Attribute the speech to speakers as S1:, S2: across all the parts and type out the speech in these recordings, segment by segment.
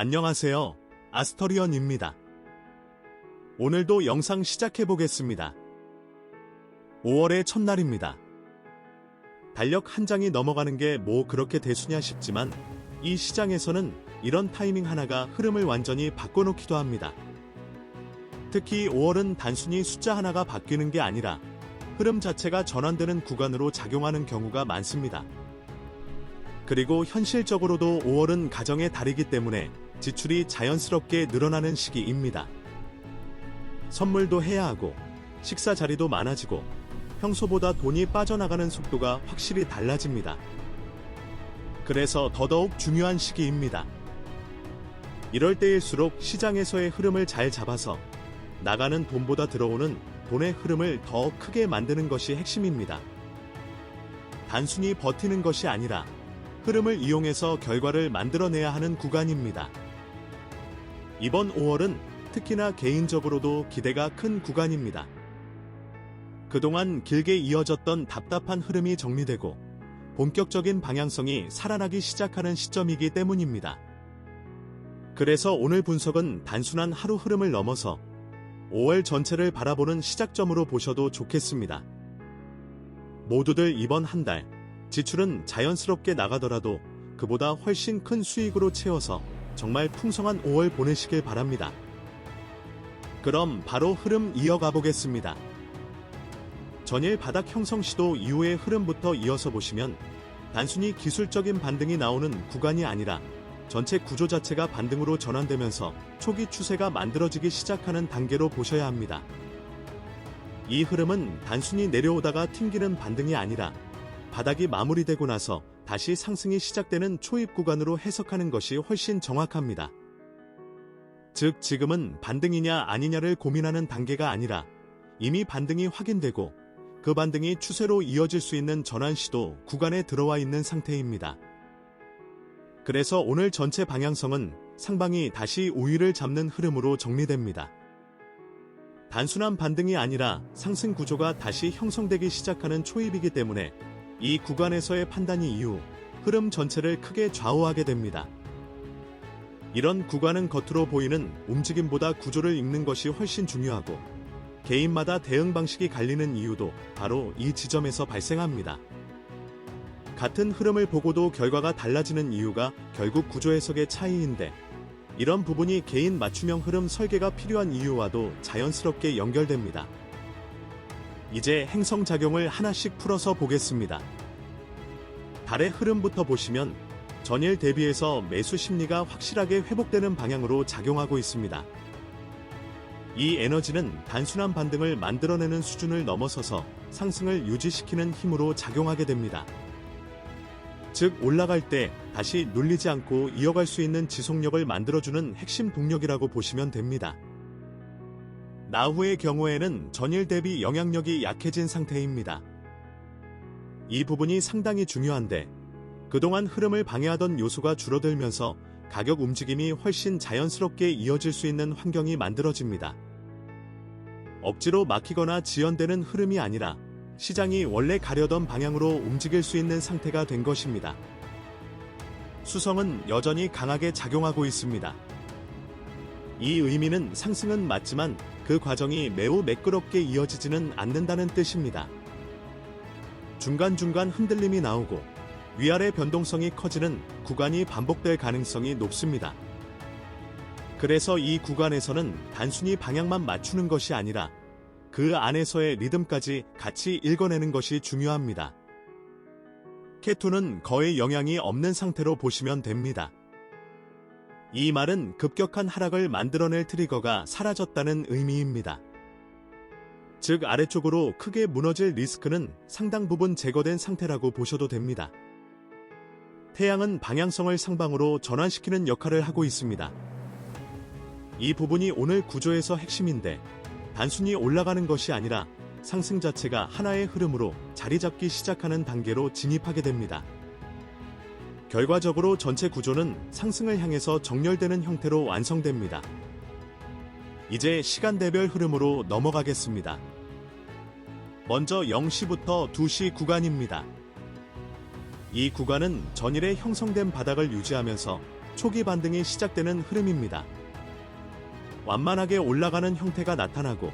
S1: 안녕하세요. 아스터리언입니다. 오늘도 영상 시작해보겠습니다. 5월의 첫날입니다. 달력 한 장이 넘어가는 게 뭐 그렇게 대수냐 싶지만 이 시장에서는 이런 타이밍 하나가 흐름을 완전히 바꿔놓기도 합니다. 특히 5월은 단순히 숫자 하나가 바뀌는 게 아니라 흐름 자체가 전환되는 구간으로 작용하는 경우가 많습니다. 그리고 현실적으로도 5월은 가정의 달이기 때문에 지출이 자연스럽게 늘어나는 시기입니다. 선물도 해야 하고 식사 자리도 많아지고 평소보다 돈이 빠져나가는 속도가 확실히 달라집니다. 그래서 더더욱 중요한 시기입니다. 이럴 때일수록 시장에서의 흐름을 잘 잡아서 나가는 돈보다 들어오는 돈의 흐름을 더 크게 만드는 것이 핵심입니다. 단순히 버티는 것이 아니라 흐름을 이용해서 결과를 만들어내야 하는 구간입니다. 이번 5월은 특히나 개인적으로도 기대가 큰 구간입니다. 그동안 길게 이어졌던 답답한 흐름이 정리되고 본격적인 방향성이 살아나기 시작하는 시점이기 때문입니다. 그래서 오늘 분석은 단순한 하루 흐름을 넘어서 5월 전체를 바라보는 시작점으로 보셔도 좋겠습니다. 모두들 이번 한 달, 지출은 자연스럽게 나가더라도 그보다 훨씬 큰 수익으로 채워서 정말 풍성한 5월 보내시길 바랍니다. 그럼 바로 흐름 이어가 보겠습니다. 전일 바닥 형성 시도 이후의 흐름부터 이어서 보시면 단순히 기술적인 반등이 나오는 구간이 아니라 전체 구조 자체가 반등으로 전환되면서 초기 추세가 만들어지기 시작하는 단계로 보셔야 합니다. 이 흐름은 단순히 내려오다가 튕기는 반등이 아니라 바닥이 마무리되고 나서 다시 상승이 시작되는 초입 구간으로 해석하는 것이 훨씬 정확합니다. 즉 지금은 반등이냐 아니냐를 고민하는 단계가 아니라 이미 반등이 확인되고 그 반등이 추세로 이어질 수 있는 전환 시도 구간에 들어와 있는 상태입니다. 그래서 오늘 전체 방향성은 상방이 다시 우위를 잡는 흐름으로 정리됩니다. 단순한 반등이 아니라 상승 구조가 다시 형성되기 시작하는 초입이기 때문에 이 구간에서의 판단이 이후 흐름 전체를 크게 좌우하게 됩니다. 이런 구간은 겉으로 보이는 움직임보다 구조를 읽는 것이 훨씬 중요하고 개인마다 대응 방식이 갈리는 이유도 바로 이 지점에서 발생합니다. 같은 흐름을 보고도 결과가 달라지는 이유가 결국 구조 해석의 차이인데 이런 부분이 개인 맞춤형 흐름 설계가 필요한 이유와도 자연스럽게 연결됩니다. 이제 행성작용을 하나씩 풀어서 보겠습니다. 달의 흐름부터 보시면 전일 대비해서 매수 심리가 확실하게 회복되는 방향으로 작용하고 있습니다. 이 에너지는 단순한 반등을 만들어내는 수준을 넘어서서 상승을 유지시키는 힘으로 작용하게 됩니다. 즉 올라갈 때 다시 눌리지 않고 이어갈 수 있는 지속력을 만들어주는 핵심 동력이라고 보시면 됩니다. 나후의 경우에는 전일 대비 영향력이 약해진 상태입니다. 이 부분이 상당히 중요한데 그동안 흐름을 방해하던 요소가 줄어들면서 가격 움직임이 훨씬 자연스럽게 이어질 수 있는 환경이 만들어집니다. 억지로 막히거나 지연되는 흐름이 아니라 시장이 원래 가려던 방향으로 움직일 수 있는 상태가 된 것입니다. 수성은 여전히 강하게 작용하고 있습니다. 이 의미는 상승은 맞지만 그 과정이 매우 매끄럽게 이어지지는 않는다는 뜻입니다. 중간중간 흔들림이 나오고 위아래 변동성이 커지는 구간이 반복될 가능성이 높습니다. 그래서 이 구간에서는 단순히 방향만 맞추는 것이 아니라 그 안에서의 리듬까지 같이 읽어내는 것이 중요합니다. K2는 거의 영향이 없는 상태로 보시면 됩니다. 이 말은 급격한 하락을 만들어낼 트리거가 사라졌다는 의미입니다. 즉 아래쪽으로 크게 무너질 리스크는 상당 부분 제거된 상태라고 보셔도 됩니다. 태양은 방향성을 상방으로 전환시키는 역할을 하고 있습니다. 이 부분이 오늘 구조에서 핵심인데 단순히 올라가는 것이 아니라 상승 자체가 하나의 흐름으로 자리 잡기 시작하는 단계로 진입하게 됩니다. 결과적으로 전체 구조는 상승을 향해서 정렬되는 형태로 완성됩니다. 이제 시간대별 흐름으로 넘어가겠습니다. 먼저 0시부터 2시 구간입니다. 이 구간은 전일에 형성된 바닥을 유지하면서 초기 반등이 시작되는 흐름입니다. 완만하게 올라가는 형태가 나타나고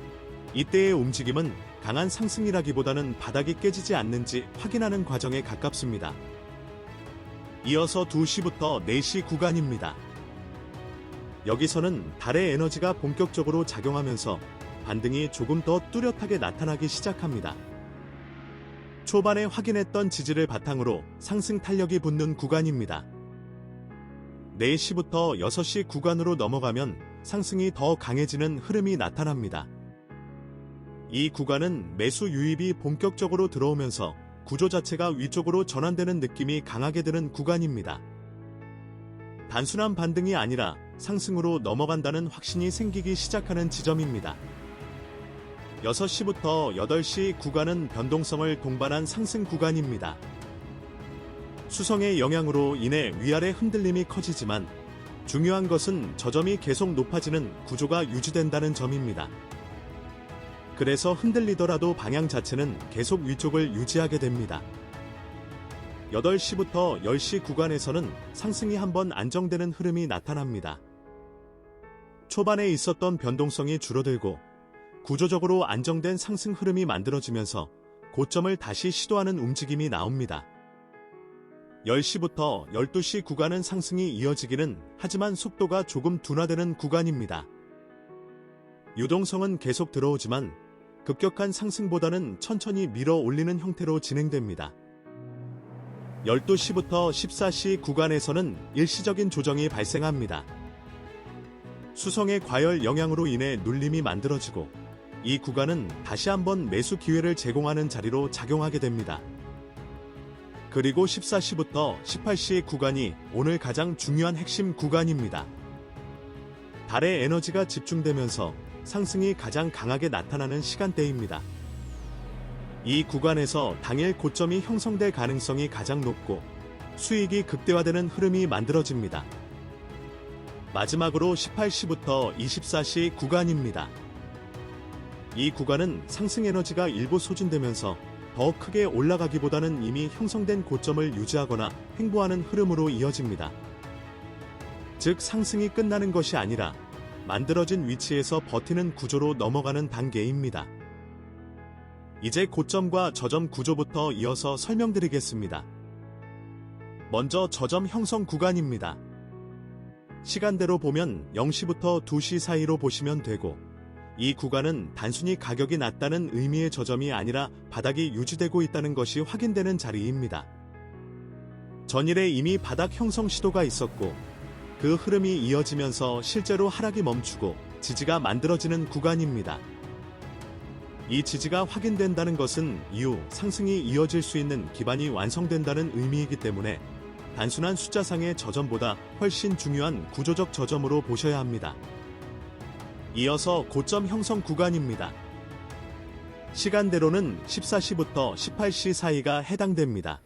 S1: 이때의 움직임은 강한 상승이라기보다는 바닥이 깨지지 않는지 확인하는 과정에 가깝습니다. 이어서 2시부터 4시 구간입니다. 여기서는 달의 에너지가 본격적으로 작용하면서 반등이 조금 더 뚜렷하게 나타나기 시작합니다. 초반에 확인했던 지지를 바탕으로 상승 탄력이 붙는 구간입니다. 4시부터 6시 구간으로 넘어가면 상승이 더 강해지는 흐름이 나타납니다. 이 구간은 매수 유입이 본격적으로 들어오면서 구조 자체가 위쪽으로 전환되는 느낌이 강하게 드는 구간입니다. 단순한 반등이 아니라 상승으로 넘어간다는 확신이 생기기 시작하는 지점입니다. 6시부터 8시 구간은 변동성을 동반한 상승 구간입니다. 수성의 영향으로 인해 위아래 흔들림이 커지지만 중요한 것은 저점이 계속 높아지는 구조가 유지된다는 점입니다. 그래서 흔들리더라도 방향 자체는 계속 위쪽을 유지하게 됩니다. 8시부터 10시 구간에서는 상승이 한번 안정되는 흐름이 나타납니다. 초반에 있었던 변동성이 줄어들고 구조적으로 안정된 상승 흐름이 만들어지면서 고점을 다시 시도하는 움직임이 나옵니다. 10시부터 12시 구간은 상승이 이어지기는 하지만 속도가 조금 둔화되는 구간입니다. 유동성은 계속 들어오지만 급격한 상승보다는 천천히 밀어 올리는 형태로 진행됩니다. 12시부터 14시 구간에서는 일시적인 조정이 발생합니다. 수성의 과열 영향으로 인해 눌림이 만들어지고 이 구간은 다시 한번 매수 기회를 제공하는 자리로 작용하게 됩니다. 그리고 14시부터 18시 구간이 오늘 가장 중요한 핵심 구간입니다. 달의 에너지가 집중되면서 상승이 가장 강하게 나타나는 시간대입니다. 이 구간에서 당일 고점이 형성될 가능성이 가장 높고 수익이 극대화되는 흐름이 만들어집니다. 마지막으로 18시부터 24시 구간입니다. 이 구간은 상승 에너지가 일부 소진되면서 더 크게 올라가기보다는 이미 형성된 고점을 유지하거나 횡보하는 흐름으로 이어집니다. 즉 상승이 끝나는 것이 아니라 만들어진 위치에서 버티는 구조로 넘어가는 단계입니다. 이제 고점과 저점 구조부터 이어서 설명드리겠습니다. 먼저 저점 형성 구간입니다. 시간대로 보면 0시부터 2시 사이로 보시면 되고 이 구간은 단순히 가격이 낮다는 의미의 저점이 아니라 바닥이 유지되고 있다는 것이 확인되는 자리입니다. 전일에 이미 바닥 형성 시도가 있었고 그 흐름이 이어지면서 실제로 하락이 멈추고 지지가 만들어지는 구간입니다. 이 지지가 확인된다는 것은 이후 상승이 이어질 수 있는 기반이 완성된다는 의미이기 때문에 단순한 숫자상의 저점보다 훨씬 중요한 구조적 저점으로 보셔야 합니다. 이어서 고점 형성 구간입니다. 시간대로는 14시부터 18시 사이가 해당됩니다.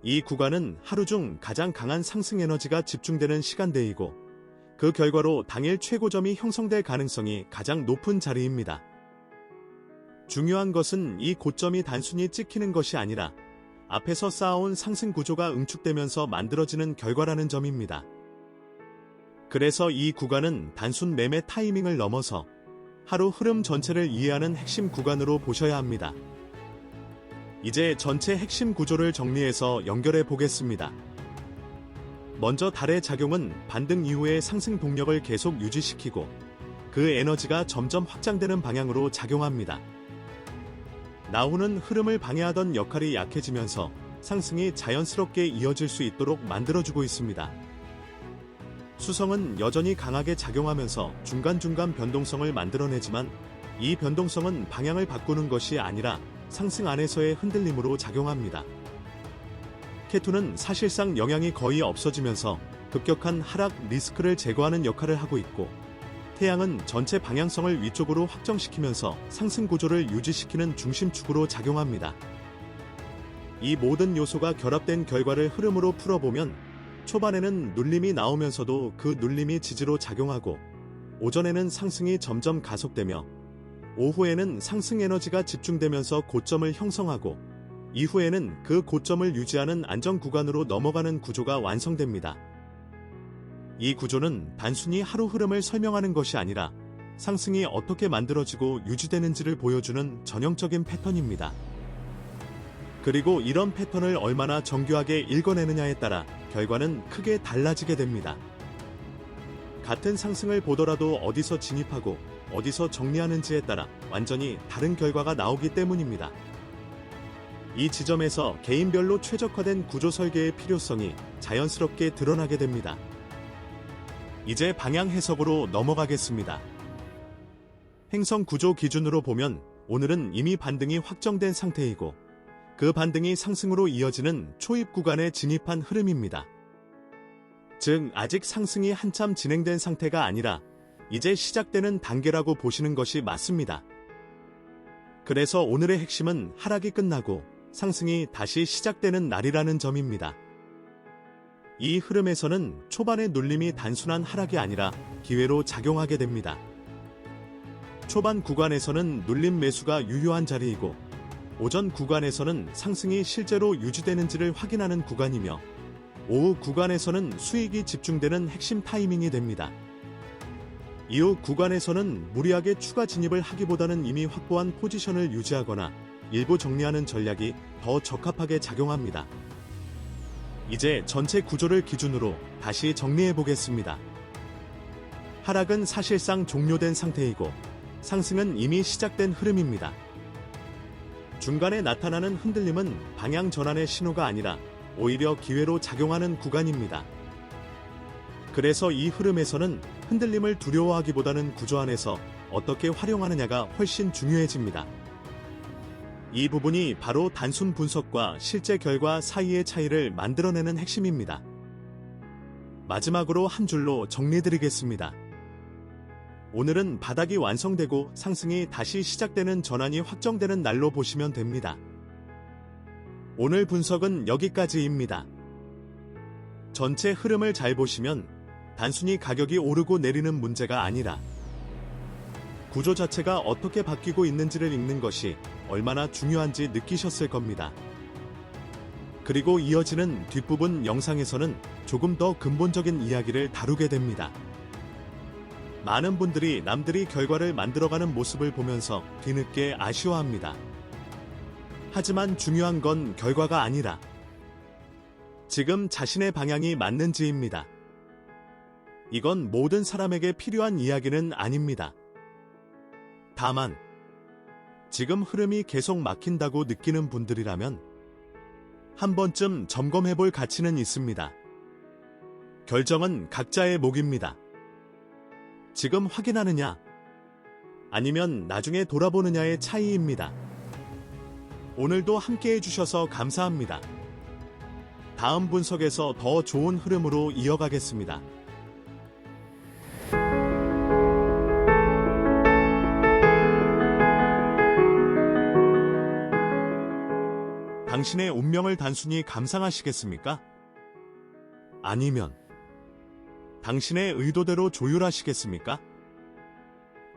S1: 이 구간은 하루 중 가장 강한 상승 에너지가 집중되는 시간대이고 그 결과로 당일 최고점이 형성될 가능성이 가장 높은 자리입니다. 중요한 것은 이 고점이 단순히 찍히는 것이 아니라 앞에서 쌓아온 상승 구조가 응축되면서 만들어지는 결과라는 점입니다. 그래서 이 구간은 단순 매매 타이밍을 넘어서 하루 흐름 전체를 이해하는 핵심 구간으로 보셔야 합니다. 이제 전체 핵심 구조를 정리해서 연결해 보겠습니다. 먼저 달의 작용은 반등 이후의 상승 동력을 계속 유지시키고 그 에너지가 점점 확장되는 방향으로 작용합니다. 나오는 흐름을 방해하던 역할이 약해지면서 상승이 자연스럽게 이어질 수 있도록 만들어주고 있습니다. 수성은 여전히 강하게 작용하면서 중간중간 변동성을 만들어내지만 이 변동성은 방향을 바꾸는 것이 아니라 상승 안에서의 흔들림으로 작용합니다. 케투는 사실상 영향이 거의 없어지면서 급격한 하락 리스크를 제거하는 역할을 하고 있고 태양은 전체 방향성을 위쪽으로 확정시키면서 상승 구조를 유지시키는 중심축으로 작용합니다. 이 모든 요소가 결합된 결과를 흐름으로 풀어보면 초반에는 눌림이 나오면서도 그 눌림이 지지로 작용하고 오전에는 상승이 점점 가속되며 오후에는 상승 에너지가 집중되면서 고점을 형성하고 이후에는 그 고점을 유지하는 안정 구간으로 넘어가는 구조가 완성됩니다. 이 구조는 단순히 하루 흐름을 설명하는 것이 아니라 상승이 어떻게 만들어지고 유지되는지를 보여주는 전형적인 패턴입니다. 그리고 이런 패턴을 얼마나 정교하게 읽어내느냐에 따라 결과는 크게 달라지게 됩니다. 같은 상승을 보더라도 어디서 진입하고 어디서 정리하는지에 따라 완전히 다른 결과가 나오기 때문입니다. 이 지점에서 개인별로 최적화된 구조 설계의 필요성이 자연스럽게 드러나게 됩니다. 이제 방향 해석으로 넘어가겠습니다. 행성 구조 기준으로 보면 오늘은 이미 반등이 확정된 상태이고 그 반등이 상승으로 이어지는 초입 구간에 진입한 흐름입니다. 즉 아직 상승이 한참 진행된 상태가 아니라 이제 시작되는 단계라고 보시는 것이 맞습니다. 그래서 오늘의 핵심은 하락이 끝나고 상승이 다시 시작되는 날이라는 점입니다. 이 흐름에서는 초반의 눌림이 단순한 하락이 아니라 기회로 작용하게 됩니다. 초반 구간에서는 눌림 매수가 유효한 자리이고 오전 구간에서는 상승이 실제로 유지되는지를 확인하는 구간이며 오후 구간에서는 수익이 집중되는 핵심 타이밍이 됩니다. 이후 구간에서는 무리하게 추가 진입을 하기보다는 이미 확보한 포지션을 유지하거나 일부 정리하는 전략이 더 적합하게 작용합니다. 이제 전체 구조를 기준으로 다시 정리해 보겠습니다. 하락은 사실상 종료된 상태이고 상승은 이미 시작된 흐름입니다. 중간에 나타나는 흔들림은 방향 전환의 신호가 아니라 오히려 기회로 작용하는 구간입니다. 그래서 이 흐름에서는 흔들림을 두려워하기보다는 구조 안에서 어떻게 활용하느냐가 훨씬 중요해집니다. 이 부분이 바로 단순 분석과 실제 결과 사이의 차이를 만들어내는 핵심입니다. 마지막으로 한 줄로 정리드리겠습니다. 오늘은 바닥이 완성되고 상승이 다시 시작되는 전환이 확정되는 날로 보시면 됩니다. 오늘 분석은 여기까지입니다. 전체 흐름을 잘 보시면 단순히 가격이 오르고 내리는 문제가 아니라 구조 자체가 어떻게 바뀌고 있는지를 읽는 것이 얼마나 중요한지 느끼셨을 겁니다. 그리고 이어지는 뒷부분 영상에서는 조금 더 근본적인 이야기를 다루게 됩니다. 많은 분들이 남들이 결과를 만들어가는 모습을 보면서 뒤늦게 아쉬워합니다. 하지만 중요한 건 결과가 아니라 지금 자신의 방향이 맞는지입니다. 이건 모든 사람에게 필요한 이야기는 아닙니다. 다만 지금 흐름이 계속 막힌다고 느끼는 분들이라면 한 번쯤 점검해볼 가치는 있습니다. 결정은 각자의 몫입니다. 지금 확인하느냐 아니면 나중에 돌아보느냐의 차이입니다. 오늘도 함께 해주셔서 감사합니다. 다음 분석에서 더 좋은 흐름으로 이어가겠습니다. 당신의 운명을 단순히 감상하시겠습니까? 아니면 당신의 의도대로 조율하시겠습니까?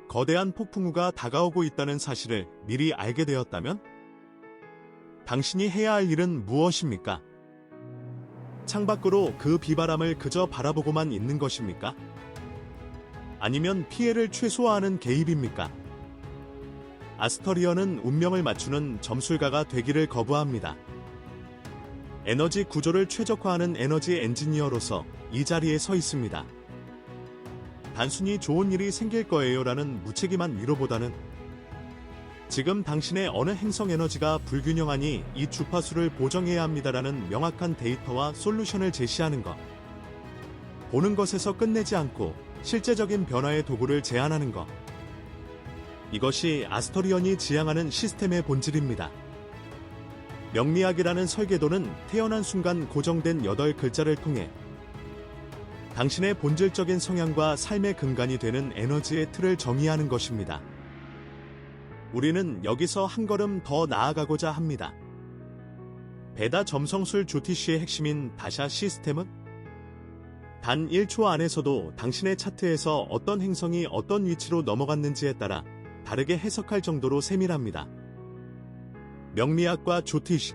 S1: 거대한 폭풍우가 다가오고 있다는 사실을 미리 알게 되었다면? 당신이 해야 할 일은 무엇입니까? 창밖으로 그 비바람을 그저 바라보고만 있는 것입니까? 아니면 피해를 최소화하는 개입입니까? 아스터리언은 운명을 맞추는 점술가가 되기를 거부합니다. 에너지 구조를 최적화하는 에너지 엔지니어로서 이 자리에 서 있습니다. 단순히 좋은 일이 생길 거예요라는 무책임한 위로보다는 지금 당신의 어느 행성 에너지가 불균형하니 이 주파수를 보정해야 합니다라는 명확한 데이터와 솔루션을 제시하는 것. 보는 것에서 끝내지 않고 실제적인 변화의 도구를 제안하는 것. 이것이 아스터리언이 지향하는 시스템의 본질입니다. 명리학이라는 설계도는 태어난 순간 고정된 8글자를 통해 당신의 본질적인 성향과 삶의 근간이 되는 에너지의 틀을 정의하는 것입니다. 우리는 여기서 한 걸음 더 나아가고자 합니다. 베다 점성술 조티쉬의 핵심인 다샤 시스템은 단 1초 안에서도 당신의 차트에서 어떤 행성이 어떤 위치로 넘어갔는지에 따라 다르게 해석할 정도로 세밀합니다. 명리학과 조티쉬,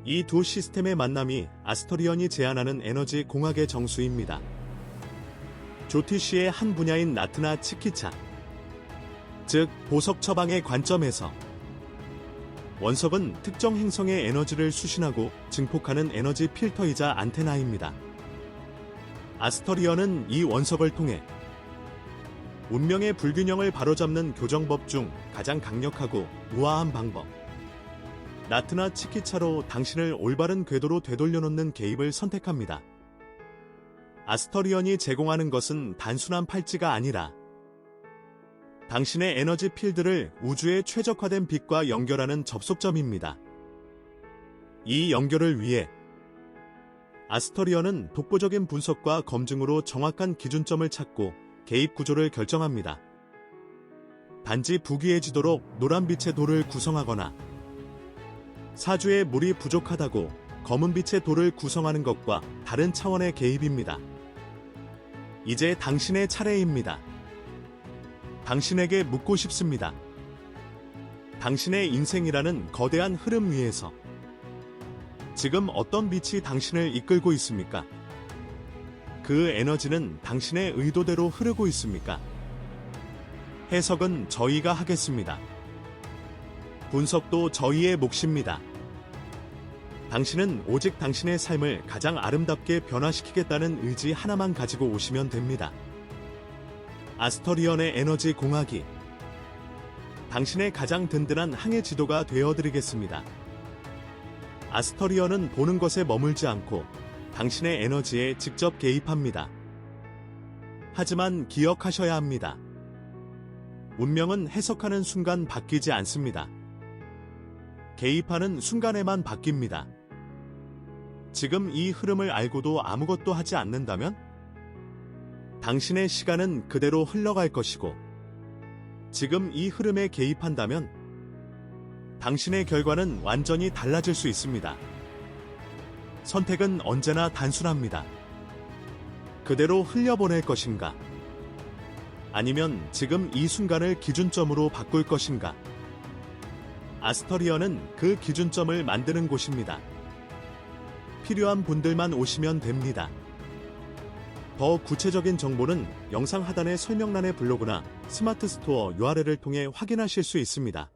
S1: 이 두 시스템의 만남이 아스터리언이 제안하는 에너지 공학의 정수입니다. 조티시의 한 분야인 나트나 치키차, 즉 보석 처방의 관점에서 원석은 특정 행성의 에너지를 수신하고 증폭하는 에너지 필터이자 안테나입니다. 아스터리언은 이 원석을 통해 운명의 불균형을 바로잡는 교정법 중 가장 강력하고 우아한 방법, 나트나 치키차로 당신을 올바른 궤도로 되돌려놓는 개입을 선택합니다. 아스터리언이 제공하는 것은 단순한 팔찌가 아니라 당신의 에너지 필드를 우주의 최적화된 빛과 연결하는 접속점입니다. 이 연결을 위해 아스터리언은 독보적인 분석과 검증으로 정확한 기준점을 찾고 개입 구조를 결정합니다. 단지 부귀해지도록 노란빛의 돌을 구성하거나 사주에 물이 부족하다고 검은빛의 돌을 구성하는 것과 다른 차원의 개입입니다. 이제 당신의 차례입니다. 당신에게 묻고 싶습니다. 당신의 인생이라는 거대한 흐름 위에서 지금 어떤 빛이 당신을 이끌고 있습니까? 그 에너지는 당신의 의도대로 흐르고 있습니까? 해석은 저희가 하겠습니다. 분석도 저희의 몫입니다. 당신은 오직 당신의 삶을 가장 아름답게 변화시키겠다는 의지 하나만 가지고 오시면 됩니다. 아스터리언의 에너지 공학이 당신의 가장 든든한 항해 지도가 되어드리겠습니다. 아스터리언은 보는 것에 머물지 않고 당신의 에너지에 직접 개입합니다. 하지만 기억하셔야 합니다. 운명은 해석하는 순간 바뀌지 않습니다. 개입하는 순간에만 바뀝니다. 지금 이 흐름을 알고도 아무것도 하지 않는다면 당신의 시간은 그대로 흘러갈 것이고, 지금 이 흐름에 개입한다면 당신의 결과는 완전히 달라질 수 있습니다. 선택은 언제나 단순합니다. 그대로 흘려보낼 것인가? 아니면 지금 이 순간을 기준점으로 바꿀 것인가? 아스터리언은 그 기준점을 만드는 곳입니다. 필요한 분들만 오시면 됩니다. 더 구체적인 정보는 영상 하단의 설명란의 블로그나 스마트 스토어 URL을 통해 확인하실 수 있습니다.